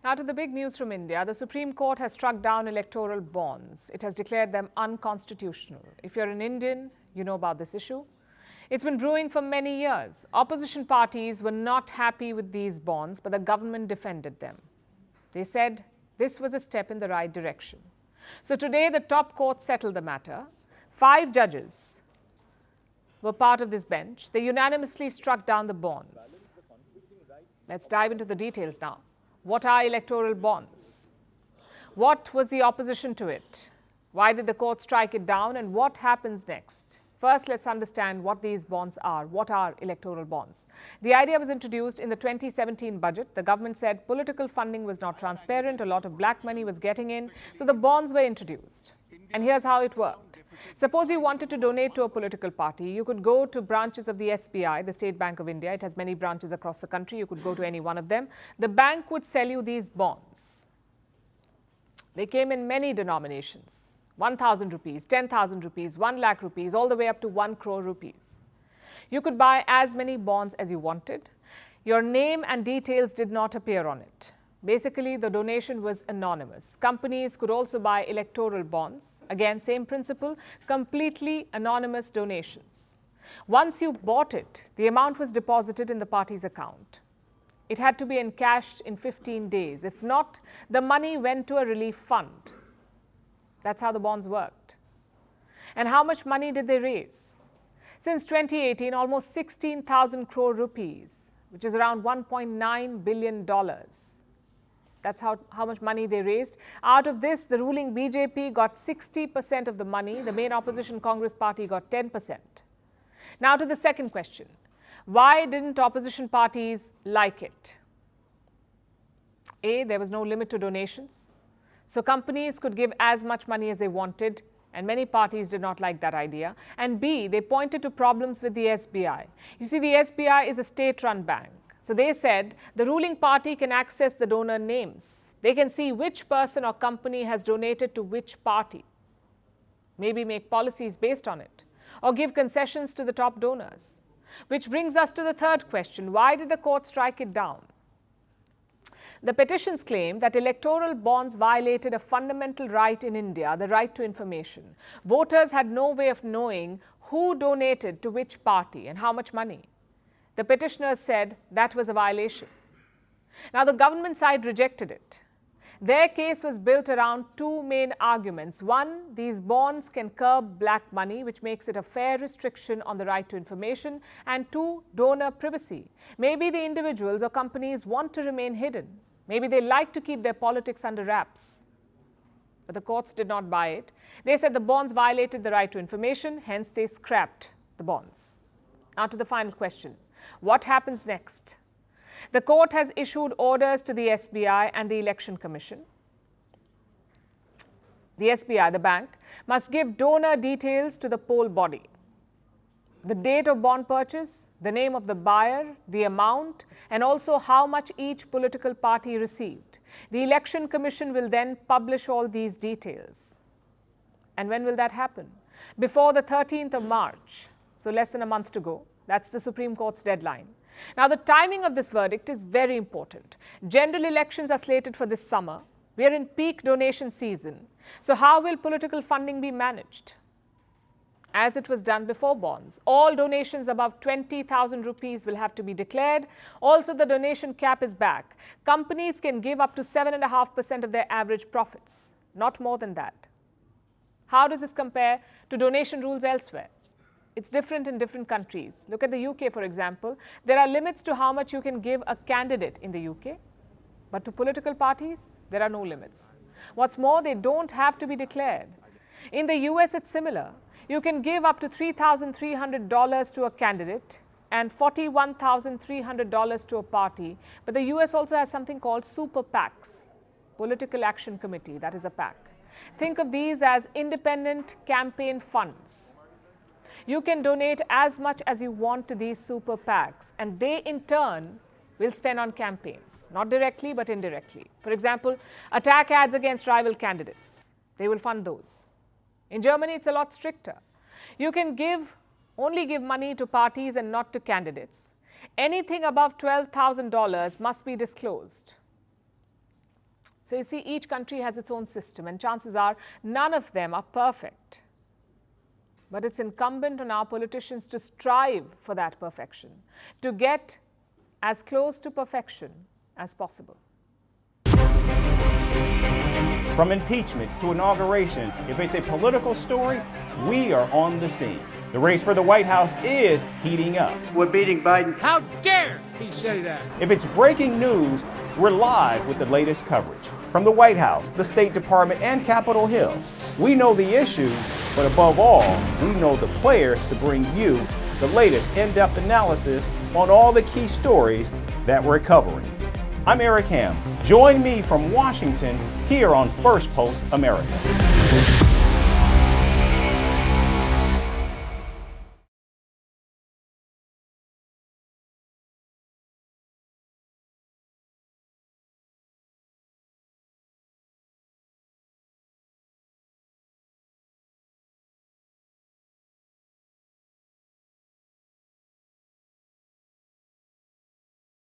Now to the big news from India. The Supreme Court has struck down electoral bonds. It has declared them unconstitutional. If you're an Indian, you know about this issue. It's been brewing for many years. Opposition parties were not happy with these bonds, but the government defended them. They said this was a step in the right direction. So today, the top court settled the matter. 5 judges were part of this bench. They unanimously struck down the bonds. Let's dive into the details now. What are electoral bonds? What was the opposition to it? Why did the court strike it down, and what happens next? First, let's understand what these bonds are. What are electoral bonds? The idea was introduced in the 2017 budget. The government said political funding was not transparent, a lot of black money was getting in, so the bonds were introduced. And here's how it worked. Suppose you wanted to donate to a political party, you could go to branches of the SBI, the State Bank of India. It has many branches across the country. You could go to any one of them. The bank would sell you these bonds. They came in many denominations. 1,000 rupees, 10,000 rupees, 1 lakh rupees, all the way up to 1 crore rupees. You could buy as many bonds as you wanted. Your name and details did not appear on it. Basically, the donation was anonymous. Companies could also buy electoral bonds. Again, same principle, completely anonymous donations. Once you bought it, the amount was deposited in the party's account. It had to be encashed in 15 days. If not, the money went to a relief fund. That's how the bonds worked. And how much money did they raise? Since 2018, almost 16,000 crore rupees, which is around $1.9 billion. That's how much money they raised. Out of this, the ruling BJP got 60% of the money. The main opposition Congress party got 10%. Now to the second question. Why didn't opposition parties like it? A, there was no limit to donations. So companies could give as much money as they wanted, and many parties did not like that idea. And B, they pointed to problems with the SBI. You see, the SBI is a state-run bank. So they said the ruling party can access the donor names. They can see which person or company has donated to which party. Maybe make policies based on it, or give concessions to the top donors. Which brings us to the third question. Why did the court strike it down? The petitions claim that electoral bonds violated a fundamental right in India, the right to information. Voters had no way of knowing who donated to which party and how much money. The petitioners said that was a violation. Now, the government side rejected it. Their case was built around 2 main arguments. One, these bonds can curb black money, which makes it a fair restriction on the right to information. And 2, donor privacy. Maybe the individuals or companies want to remain hidden. Maybe they like to keep their politics under wraps. But the courts did not buy it. They said the bonds violated the right to information, hence they scrapped the bonds. Now to the final question. What happens next? The court has issued orders to the SBI and the Election Commission. The SBI, the bank, must give donor details to the poll body. The date of bond purchase, the name of the buyer, the amount, and also how much each political party received. The Election Commission will then publish all these details. And when will that happen? Before the 13th of March, so less than a month to go. That's the Supreme Court's deadline. Now, the timing of this verdict is very important. General elections are slated for this summer. We are in peak donation season. So how will political funding be managed? As it was done before bonds, all donations above 20,000 rupees will have to be declared. Also, the donation cap is back. Companies can give up to 7.5% of their average profits, not more than that. How does this compare to donation rules elsewhere? It's different in different countries. Look at the UK, for example. There are limits to how much you can give a candidate in the UK. But to political parties, there are no limits. What's more, they don't have to be declared. In the US, it's similar. You can give up to $3,300 to a candidate and $41,300 to a party. But the US also has something called super PACs, Political Action Committee, that is a PAC. Think of these as independent campaign funds. You can donate as much as you want to these super PACs, and they in turn will spend on campaigns, not directly but indirectly. For example, attack ads against rival candidates. They will fund those. In Germany, it's a lot stricter. You can only give money to parties and not to candidates. Anything above $12,000 must be disclosed. So you see, each country has its own system, and chances are none of them are perfect. But it's incumbent on our politicians to strive for that perfection, to get as close to perfection as possible. From impeachments to inaugurations, if it's a political story, we are on the scene. The race for the White House is heating up. We're beating Biden. How dare he say that? If it's breaking news, we're live with the latest coverage. From the White House, the State Department, and Capitol Hill, we know the issues, but above all, we know the players to bring you the latest in-depth analysis on all the key stories that we're covering. I'm Eric Ham. Join me from Washington here on First Post America.